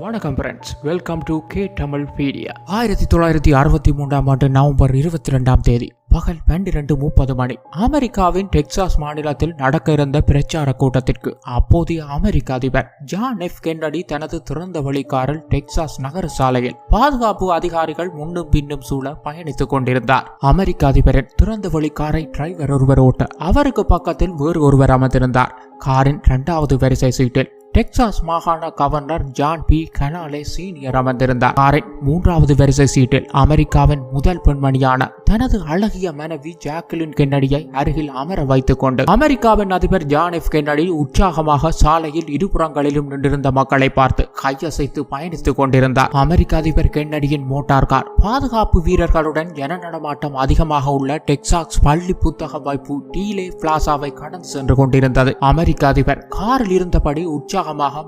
வணக்கம் friends, welcome to K Tamil pedia. 1963 November 22 பகல் 12:30 மணி அமெரிக்காவின் டெக்சாஸ் மாநிலத்தில் நடக்க இருந்த பிரச்சார கூட்டத்திற்கு அப்போதைய அமெரிக்க அதிபர் ஜான் எஃப் கென்னடி தனது திறந்த வழி காரில் டெக்சாஸ் நகர சாலையில் பாதுகாப்பு அதிகாரிகள் முன்னும் பின்னும் சூழ பயணித்துக் கொண்டிருந்தார். அமெரிக்க அதிபரின் திறந்த வழி காரை டிரைவர் ஒருவர் ஓட்ட அவருக்கு பக்கத்தில் வேறு ஒருவர் அமர்ந்திருந்தார். காரின் 2வது வரிசை சீட்டில் டெக்சாஸ் மாகாண கவர்னர் ஜான் பி கனாலே சீனியர் அமர்ந்திருந்தார். காரின் 3வது வரிசை சீட்டில் அமெரிக்காவின் முதல் பெண்மணியான தனது அழகிய மனைவி ஜாக்லின் கென்னடியை அருகில் அமர வைத்துக் கொண்டு அமெரிக்காவின் அதிபர் ஜான் எஃப் கென்னடி உற்சாகமாக சாலையில் இருபுறங்களிலும் நின்றிருந்த மக்களை பார்த்து கையசைத்து பயணித்துக் கொண்டிருந்தார். அமெரிக்க அதிபர் கென்னடியின் மோட்டார் கார் பாதுகாப்பு வீரர்களுடன் ஜன நடமாட்டம் அதிகமாக உள்ள டெக்சாஸ் பள்ளி புத்தக வைப்பு டீலே பிளாசாவை கடந்து சென்று கொண்டிருந்தது. அமெரிக்க அதிபர் காரில் இருந்தபடி உற்சாகமாக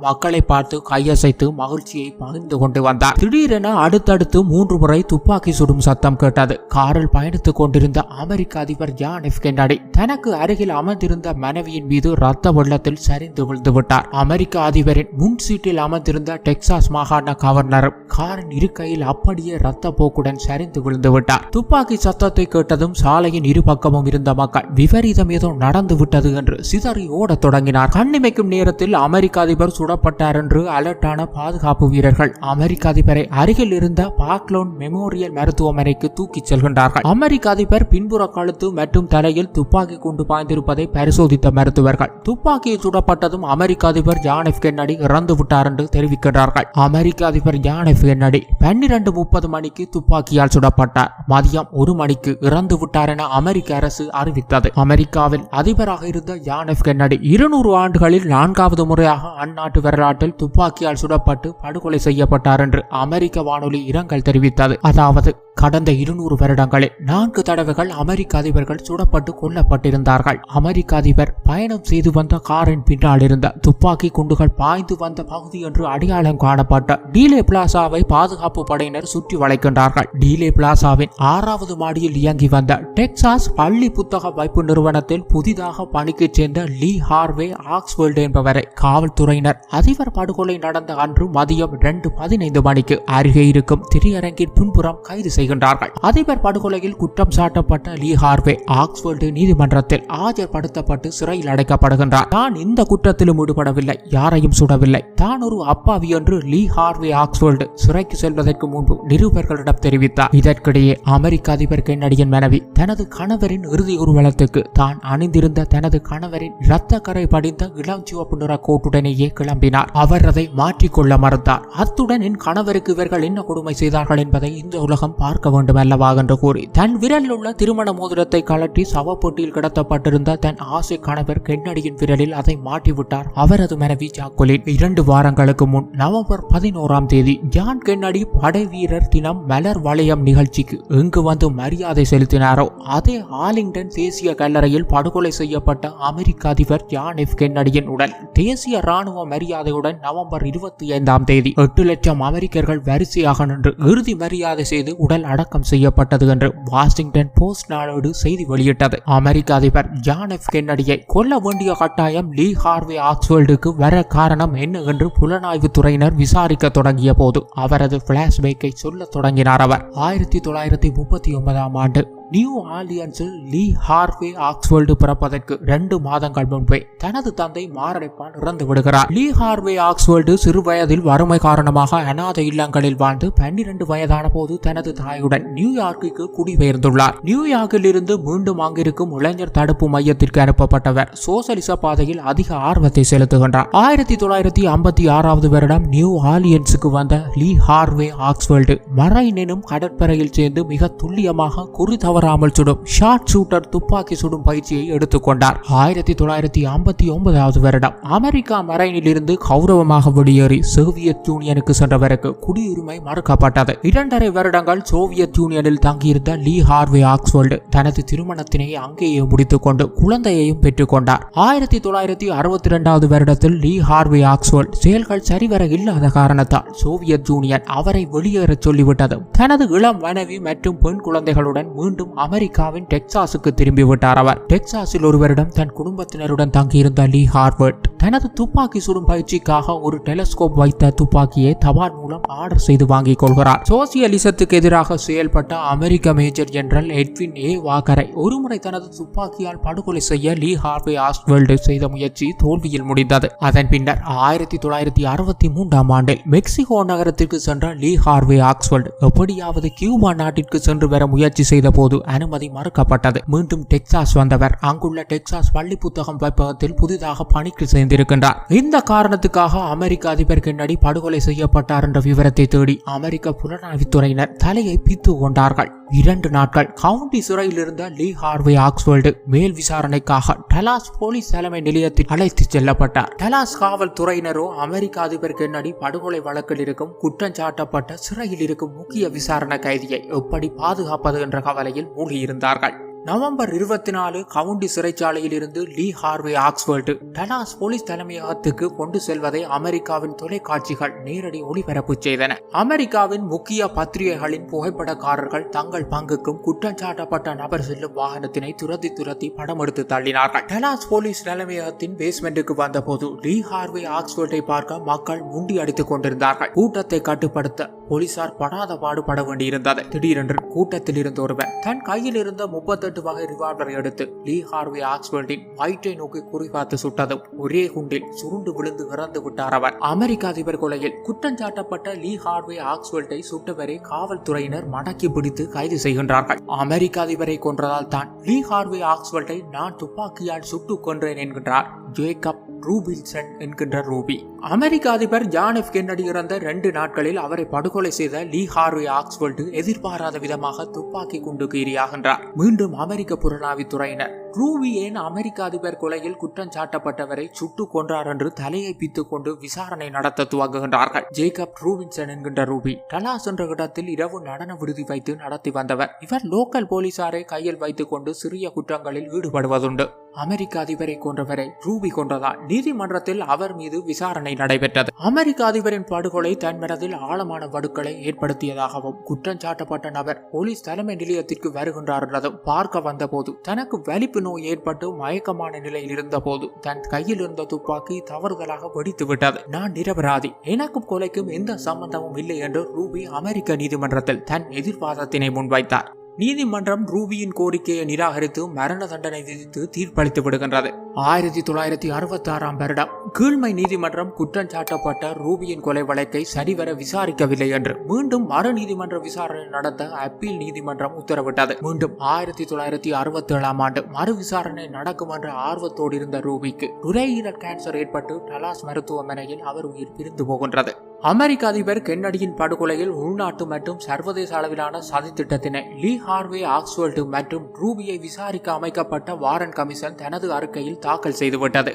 மக்களை பார்த்து கையசைத்து மகிழ்ச்சியை பகிர்ந்து கொண்டு வந்தார். திடீரென அடுத்தடுத்து 3 முறை துப்பாக்கி சுடும் சத்தம் கேட்டது. காரில் பயணித்துக் கொண்டிருந்த அமெரிக்க அதிபர் ஜான் எஃப் கென்னடி தனக்கு அருகில் அமர்ந்திருந்த மனைவியின் மீது ரத்த வெள்ளத்தில் சரிந்து விழுந்து விட்டார். அமெரிக்க அதிபரின் முன் சீட்டில் அமர்ந்திருந்த டெக்சாஸ் மாகாண கவர்னர் காரின் இருக்கையில் அப்படியே ரத்த போக்குடன் சரிந்து விழுந்து விட்டார். துப்பாக்கி சத்தத்தை கேட்டதும் சாலையின் இரு பக்கமும் இருந்த மக்கள் விபரீதம் ஏதோ நடந்து விட்டது என்று சிதறி ஓடத் தொடங்கினார். கண்ணிமைக்கும் நேரத்தில் அமெரிக்க அதிபர் சுடப்பட்டார் என்று அலர்ட்டான பாதுகாப்பு வீரர்கள் அமெரிக்க அதிபரை அருகில் இருந்த பார்க்லோன் மெமோரியல் மருத்துவமனைக்கு தூக்கிச் செல்கின்றார்கள். அமெரிக்க அதிபர் பின்புற கழுத்து மற்றும் தலையில் துப்பாக்கி கொண்டு பாய்ந்திருப்பதை பரிசோதித்த மருத்துவர்கள் துப்பாக்கியில் சுடப்பட்டதும் அமெரிக்க அதிபர் ஜான் எஃப் கென்னடி இறந்து விட்டார் என்று தெரிவிக்கிறார்கள். அமெரிக்க அதிபர் ஜான் எஃப் கென்னடி 12:30 மணிக்கு துப்பாக்கியால் சுடப்பட்டார். மதியம் 1 மணிக்கு இறந்து விட்டார் என அமெரிக்க அரசு அறிவித்தது. அமெரிக்காவில் அதிபராக இருந்த ஜான் எஃப் கென்னடி 200 ஆண்டுகளில் 4வது முறையாக அந்நாட்டு வரலாற்றில் துப்பாக்கியால் சுடப்பட்டு படுகொலை செய்யப்பட்டார் என்று அமெரிக்க வானொலி இரங்கல் தெரிவித்தது. அதாவது கடந்த 200 வருடங்களில் 4 தடவைகள் அமெரிக்க அதிபர்கள் சுடப்பட்டு கொல்லப்பட்டிருந்தார்கள். அமெரிக்க அதிபர் பயணம் செய்து வந்த காரின் பின்னால் இருந்த துப்பாக்கி குண்டுகள் பாய்ந்து வந்த பகுதி என்று அடையாளம் காணப்பட்ட டீலே பிளாசாவை பாதுகாப்பு படையினர் சுற்றி வளைக்கின்றார்கள். டீலே பிளாசாவின் 6வது மாடியில் இயங்கி வந்த டெக்சாஸ் பள்ளி புத்தக வைப்பு நிறுவனத்தில் புதிதாக பணிக்கு சேர்ந்த லீ ஹார்வே ஆக்ஸ்வெல்ட் என்பவரை காவல்துறையினர் அதிபர் படுகொலை நடந்த அன்று மதியம் 2:15 மணிக்கு அருகே இருக்கும் திரையரங்கின் பின்புறம் கைது செய்கின்றார்கள். அதிபர் படுகொலையில் குற்றம் சாட்டப்பட்ட லீ ஹார்வே ஆக்ஸ்வெல்ட் நீதிமன்றத்தில் ஆஜர்படுத்தப்பட்டு சிறையில் அடைக்கப்படுகின்றார். தான் இந்த குற்றத்திலும் ஈடுபடவில்லை, யாரையும் சுடவில்லை, தான் ஒரு அப்பாவி என்று லீ ஹார்வே ஆக்ஸ்வெல்ட் சிறைக்கு செல்வதற்கு முன்பு நிருபர்களிடம் தெரிவித்தார். இதற்கிடையே அமெரிக்க அதிபர் கென்னடியின் மனைவி தனது கணவரின் இறுதி ஊர்வலத்துக்கு தான் அணிந்திருந்த தனது கணவரின் இரத்த கரை படிந்த இளஞ்சிவப்பு நிற கோட்டுடனேயே கிளம்பினார். அவர் அதை மாற்றிக்கொள்ள மறுத்தார். அத்துடன் என் கணவருக்கு இவர்கள் என்ன கொடுமை செய்தார்கள் என்பதை இந்த உலகம் பார்க்க வேண்டும் அல்லவா என்று கூறி தன் விரலில் உள்ள திருமண மோதிரத்தை கழற்றி சவப்பொட்டியில் கிடத்தப்பட்டிருந்த தன் ஆசை கணவர் கென்னடியின் விரலில் அதை மாட்டிவிட்டார் அவரது மனைவி ஜாக்குலின். 2 வாரங்களுக்கு முன் நவம்பர் 11 ஜான் கென்னடி படை வீரர் தினம் மலர் வளையம் நிகழ்ச்சிக்கு எங்கு வந்து மரியாதை செலுத்தினாரோ அதே ஆர்லிங்டன் தேசிய கல்லறையில் படுகொலை செய்யப்பட்ட அமெரிக்க அதிபர் ஜான் எஃப் கென்னடியின் உடல் தேசிய ராணுவ மரியாதையுடன் நவம்பர் 25 8 லட்சம் அமெரிக்கர்கள் வரிசையாக நின்று இறுதி மரியாதை செய்து உடல் அடக்கம் செய்யப்பட்டது என்று வாஷிங்டன் போஸ்ட் நாளேடு செய்தி வெளியிட்டது. அமெரிக்க அதிபர் ஜான் எஃப் கென்னடியை கொல்ல வேண்டிய கட்டாயம் லீ ஹார்வே ஆக்ஸ்வெல்டுக்கு வர காரணம் என்ன என்று புலனாய்வு துறையினர் விசாரிக்க தொடங்கிய போது அவரது பிளாஷ்பேக்கை சொல்ல தொடங்கினார். அவர் 1939 நியூ ஆர்லியன்ஸில் லீ ஹார்வே ஆக்ஸ்வெல்ட் பிறப்பதற்கு 2 மாதங்கள் முன்பே தனது தந்தை மாரடைப்பால் இறந்து விடுகிறார். லீ ஹார்வே ஆக்ஸ்வெல்ட் சிறு வயதில் வறுமை காரணமாக அநாத இல்லங்களில் வாழ்ந்து 12 வயதான போது தனது தாயுடன் நியூயார்க்குக்கு குடிபெயர்ந்துள்ளார். நியூயார்க்கில் இருந்து மீண்டும் அங்கிருக்கும் இளைஞர் தடுப்பு மையத்திற்கு அனுப்பப்பட்டவர் சோசலிச பாதையில் அதிக ஆர்வத்தை செலுத்துகின்றார். 1956 வருடம் நியூ ஆர்லியன்ஸுக்கு வந்த லீ ஹார்வே ஆக்ஸ்வெல்ட் மரைன் எனும் கடற்படையில் சேர்ந்து மிக துல்லியமாக குறி தவறாமல் சுடும் ஷார்ட் ஷூட்டர் துப்பாக்கி சுடும் பயிற்சியை எடுத்துக்கொண்டார். 1959 வருடம் அமெரிக்கா மரைனில் இருந்து கௌரவமாக வெளியேறி சோவியத் யூனியனுக்கு சென்றவருக்கு குடியுரிமை மறுக்கப்பட்டது. 2.5 வருடங்கள் சோவியத் யூனியனில் தங்கியிருந்த லீ ஹார்வே ஆக்ஸ்வெல்ட் தனது திருமணத்தினை அங்கேயே முடித்துக் கொண்டு குழந்தையையும் பெற்றுக் கொண்டார். 1962 வருடத்தில் லீ ஹார்வே ஆக்ஸ்வெல்ட் செயல்கள் சரிவர இல்லாத காரணத்தால் சோவியத் யூனியன் அவரை வெளியேற சொல்லிவிட்டது. தனது இளம் மனைவி மற்றும் பெண் குழந்தைகளுடன் மீண்டும் அமெரிக்காவின் டெக்சாஸுக்கு திரும்பிவிட்டார். அவர் டெக்சாஸில் ஒரு வருடம் தன் குடும்பத்தினருடன் தங்கியிருந்த லீ ஹார்வர்ட் தனது துப்பாக்கி சுடும் பயிற்சிக்காக ஒரு டெலஸ்கோப் வைத்த துப்பாக்கியை தபால் மூலம் ஆர்டர் செய்து வாங்கிக் கொள்கிறார். சோசியலிசத்துக்கு எதிராக செயல்பட்ட அமெரிக்க மேஜர் ஜெனரல் எட்வின் ஏ வாக்கரை ஒருமுறை தனது துப்பாக்கியால் படுகொலை செய்ய லீ ஹார்வே ஆஸ்வெல்ட் செய்த முயற்சி தோல்வியில் முடிந்தது. அதன் பின்னர் 1963 ஆண்டில் மெக்சிகோ நகரத்திற்கு சென்ற லீ ஹார்வே ஆஸ்வெல்ட் எப்படியாவது கியூபா நாட்டிற்கு சென்று வர முயற்சி செய்த போது அனுமதி மறுக்கப்பட்டது. மீண்டும் டெக்சாஸ் வந்தவர் அங்குள்ள டெக்சாஸ் பள்ளி புத்தகம் வைப்பகத்தில் புதிதாக பணிக்கு சேர்ந்திருக்கின்றார். இந்த காரணத்துக்காக அமெரிக்க அதிபர் கென்னடி படுகொலை செய்யப்பட்டார் என்ற விவரத்தை தேடி அமெரிக்க புலனாய்வுத்துறையினர் தலையை பித்து கொண்டார்கள். 2 நாட்கள் கவுண்டி சிறையில் இருந்த லீ ஹார்வே ஆஸ்வெல்ட் மேல் விசாரணைக்காக டலாஸ் போலீஸ் தலைமை நிலையத்தில் அழைத்துச் செல்லப்பட்டார். டலாஸ் காவல்துறையினரோ அமெரிக்க அதிபர் கென்னடி படுகொலை வழக்கில் இருக்கும் குற்றஞ்சாட்டப்பட்ட சிறையில் இருக்கும் முக்கிய விசாரணை கைதியை எப்படி பாதுகாப்பது என்ற கவலையில் மூழ்கியிருந்தார்கள். நவம்பர் 24 கவுண்டி சிறைச்சாலையில் இருந்து லீ ஹார்வே ஆஸ்வெல்ட் டலாஸ் போலீஸ் தலைமையகத்துக்கு கொண்டு செல்வதை அமெரிக்காவின் தொலைக்காட்சிகள் நேரடி ஒளிபரப்பு செய்தன. அமெரிக்காவின் முக்கிய பத்திரிகைகளின் புகைப்படக்காரர்கள் தங்கள் பங்குக்கும் குற்றஞ்சாட்டப்பட்ட நபர் செல்லும் வாகனத்தினை துரத்தி படம் எடுத்து தள்ளினார்கள். டலாஸ் போலீஸ் தலைமையகத்தின் பேஸ்மெண்ட்டுக்கு வந்தபோது லீ ஹார்வே ஆஸ்வெல்ட்டை பார்க்க மக்கள் முண்டி அடித்துக் கொண்டிருந்தார்கள். கூட்டத்தை கட்டுப்படுத்த போலீசார் படாத பாடுபட வேண்டியிருந்தது. திடீரென்று கூட்டத்தில் இருந்த ஒருவர் தன் கையில் இருந்த 38 வகை ரிவால்வரை எடுத்து லீ ஹார்வே ஆஸ்வெல்ட்டின் வயிற்றை நோக்கி குறிபார்த்து சுட்டதும் ஒரே குண்டில் சுருண்டு விழுந்து இறந்து விட்டார் அவர். அமெரிக்க அதிபர் கொலையில் குற்றஞ்சாட்டப்பட்ட லீ ஹார்வே ஆஸ்வெல்ட்டை சுட்டவரை காவல்துறையினர் மடக்கி பிடித்து கைது செய்கின்றார்கள். அமெரிக்க அதிபரை கொன்றதால் தான் லீ ஹார்வே ஆஸ்வெல்ட்டை நான் துப்பாக்கியால் சுட்டுக் கொன்றேன் என்கின்றார் ஜேக்கப் ரூபின்சன் என்கின்ற ரூபி. அமெரிக்க அதிபர் ஜான் எஃப் கென்னடி இறந்த 2 நாட்களில் அவரை படுகொலை செய்த லீ ஹார்வே ஆஸ்வெல்ட் எதிர்பாராத விதமாக துப்பாக்கி குண்டுக்கு இரையாகின்றார். மீண்டும் அமெரிக்க புலனாய்வுத்துறையினர் ரூபி ஏன் அமெரிக்க அதிபர் கொலையில் குற்றம் சாட்டப்பட்டவரை சுட்டு கொன்றார் என்று தலையை பித்துக் கொண்டு விசாரணை நடத்த துவங்குகின்றார்கள். ஜேக்கப் ரூபின்சன் என்கின்ற ரூபி டலாஸ் என்ற இடத்தில் இரவு நடன விடுதி வைத்து நடத்தி வந்தவர். இவர் லோக்கல் போலீசாரை கையில் வைத்துக் கொண்டு சிறிய குற்றங்களில் ஈடுபடுவதுண்டு. அமெரிக்க அதிபரை கொன்றவரை ரூபி கொன்றதால் நீதிமன்றத்தில் அவர் மீது விசாரணை நடைபெற்றது. அமெரிக்க அதிபரின் படுகொலை தன் மனதில் ஆழமான வடுக்களை ஏற்படுத்தியதாகவும் குற்றஞ்சாட்டப்பட்ட நபர் போலீஸ் தலைமை நிலையத்திற்கு வருகின்றார் என்றதும் பார்க்க வந்த போது தனக்கு வலிப்பு நோய் ஏற்பட்டு மயக்கமான நிலையில் இருந்த போது தன் கையில் இருந்த துப்பாக்கி தவறுதலாக வெடித்து விட்டது. நான் நிரபராதி, எனக்கும் கொலைக்கும் எந்த சம்பந்தமும் இல்லை என்று ரூபி அமெரிக்க நீதிமன்றத்தில் தன் எதிர்வாதத்தினை முன்வைத்தார். நீதிமன்றம் ரூபியின் கோரிக்கையை நிராகரித்து மரண தண்டனை விதித்து தீர்ப்பளித்து விடுகின்றது. 1966 வருடம் கீழ்மை நீதிமன்றம் குற்றஞ்சாட்டப்பட்ட ரூபியின் கொலை வழக்கை சரிவர விசாரிக்கவில்லை என்று மீண்டும் மறு நீதிமன்ற விசாரணை நடத்த அப்பீல் நீதிமன்றம் உத்தரவிட்டது. மீண்டும் 1967 ஆண்டு மறு விசாரணை நடக்கும் என்ற ஆர்வத்தோடு இருந்த ரூபிக்கு நுரையீரல் கேன்சர் ஏற்பட்டு டலாஸ் மருத்துவமனையில் அவர் உயிர் பிரிந்து போகின்றது. அமெரிக்க அதிபர் கென்னடியின் படுகொலையில் உள்நாட்டு மற்றும் சர்வதேச அளவிலான சதி திட்டத்தினை லீ ஹார்வே ஆஸ்வெல்ட் மற்றும் ரூபியை விசாரிக்க அமைக்கப்பட்ட வாரன் கமிஷன் தனது அறிக்கையில் தாக்கல் செய்துவிட்டது.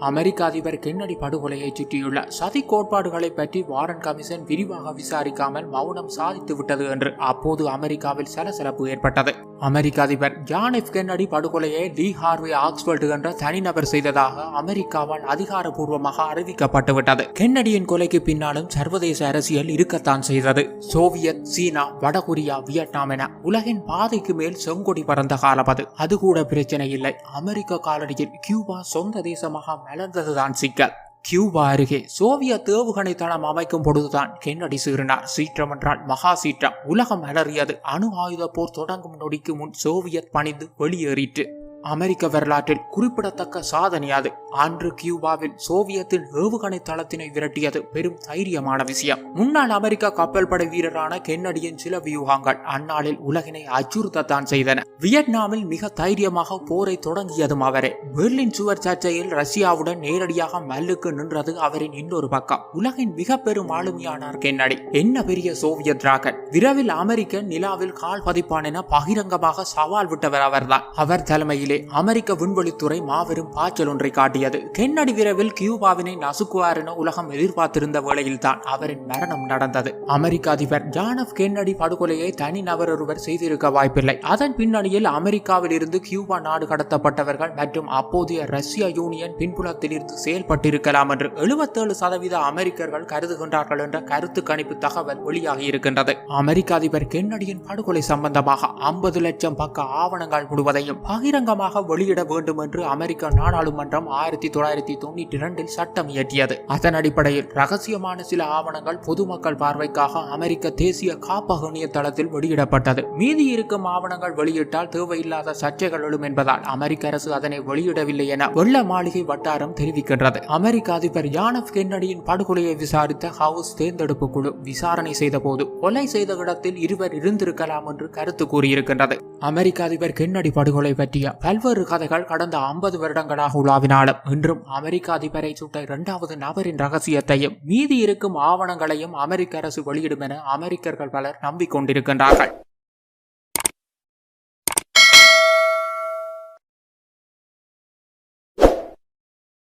அமெரிக்க அதிபர் கென்னடி படுகொலையை சுற்றியுள்ள சதி கோட்பாடுகளை பற்றி வாரன் கமிஷன் விரிவாக விசாரிக்காமல் மௌனம் சாதித்து விட்டது என்று அப்போது அமெரிக்காவில் சலசலப்பு ஏற்பட்டது. அமெரிக்க அதிபர் ஜான் எஃப் கென்னடி படுகொலையை லீ ஹார்வே ஆஸ்வெல்ட் என்ற தனிநபர் செய்ததாக அமெரிக்காவால் அதிகாரப்பூர்வமாக அறிவிக்கப்பட்டுவிட்டது. கென்னடியின் கொலைக்கு பின்னாலும் சர்வதேச அரசியல் இருக்கத்தான் செய்தது. சோவியத், சீனா, வடகொரியா, வியட்நாம் என உலகின் பாதைக்கு மேல் செங்கொடி பறந்த காலம் அது. அது கூட பிரச்சனை இல்லை. அமெரிக்க காலடியில் கியூபா சொந்த தேசமாக மலர்ந்ததுதான் சிக்கல். கியூபா அருகே சோவியத் ஏவுகணை தளம் அமைக்கும் பொழுதுதான் கென்னடி சீறினார். சீற்றம் என்றால் மகா சீற்றம். உலகம் அலறியது. அணு ஆயுத போர் தொடங்கும் நொடிக்கு முன் சோவியத் பணிந்து வெளியேறிற்று. அமெரிக்க வரலாற்றில் குறிப்பிடத்தக்க சாதனை அது. அன்று கியூபாவில் சோவியத்தின் ஏவுகணை தளத்தினை விரட்டியது பெரும் தைரியமான விஷயம். முன்னாள் அமெரிக்க கப்பல் படை வீரரான கென்னடியின் சில வியூகங்கள் அந்நாளில் உலகினை அச்சுறுத்தத்தான் செய்தன. வியட்நாமில் மிக தைரியமாக போரை தொடங்கியதும் அவரே. பெர்லின் சுவர் சர்ச்சையில் ரஷ்யாவுடன் நேரடியாக மல்லுக்கு நின்றது அவரின் இன்னொரு பக்கம். உலகின் மிக பெரும் ஆளுமையானார் கென்னடி. என்ன பெரிய சோவியத் டிராகன், விரைவில் அமெரிக்க நிலாவில் கால் பதிப்பான் என பகிரங்கமாக சவால் விட்டவர் அவர்தான். அவர் தலைமையிலே அமெரிக்க விண்வெளித்துறை மாபெரும் பாய்ச்சல் ஒன்றை காட்டியது. கென்னடி விரைவில் கியூபாவினை நசுக்குவார் என உலகம் எதிர்பார்த்திருந்த வேளையில் தான் அவரின் மரணம் நடந்தது. அமெரிக்க அதிபர் ஜான் எஃப் கென்னடி படுகொலையை தனி நபர் ஒருவர் செய்திருக்க வாய்ப்பில்லை. அதன் பின்னணியில் அமெரிக்காவில் இருந்து கியூபா நாடு கடத்தப்பட்டவர்கள் மற்றும் அப்போதைய ரஷ்ய யூனியன் பின்புலத்தில் இருந்து செயல்பட்டிருக்கலாம் என்று 77% அமெரிக்கர்கள் கருதுகின்றார்கள் என்ற கருத்து கணிப்பு தகவல் வெளியாகி இருக்கின்றது. அமெரிக்க அதிபர் கென்னடியின் படுகொலை சம்பந்தமாக 50 லட்சம் பக்க ஆவணங்கள் முழுவதையும் பகிரங்கமாக ரகசியமாக வெளியிட வேண்டும் என்று அமெரிக்க நாடாளுமன்றம் 1992 சட்டம் இயற்றியது. அதன் அடிப்படையில் ரகசியமான சில ஆவணங்கள் பொதுமக்கள் பார்வைக்காக அமெரிக்க தேசிய காப்பக இணையதளத்தில் வெளியிடப்பட்டது. மீதி இருக்கும் ஆவணங்கள் வெளியிட்டால் தேவையில்லாத சர்ச்சைகள் எழும் என்பதால் அமெரிக்க அரசு அதனை வெளியிடவில்லை என வெள்ள மாளிகை வட்டாரம் தெரிவிக்கின்றது. அமெரிக்க அதிபர் ஜான் எஃப் கென்னடியின் படுகொலையை விசாரித்த ஹவுஸ் தேர்ந்தெடுப்பு குழு விசாரணை செய்த போது கொலை செய்த இடத்தில் இருவர் இருந்திருக்கலாம் என்று கருத்து கூறியிருக்கின்றது. அமெரிக்க அதிபர் கென்னடி படுகொலை பற்றிய பல்வேறு கதைகள் கடந்த 50 வருடங்களாக உலாவினாலும் இன்றும் அமெரிக்க அதிபரை சுட்ட 2வது நபரின் ரகசியத்தையும் மீதி இருக்கும் ஆவணங்களையும் அமெரிக்க அரசு வெளியிடும் என அமெரிக்கர்கள் பலர் நம்பிக்கொண்டிருக்கின்றார்கள்.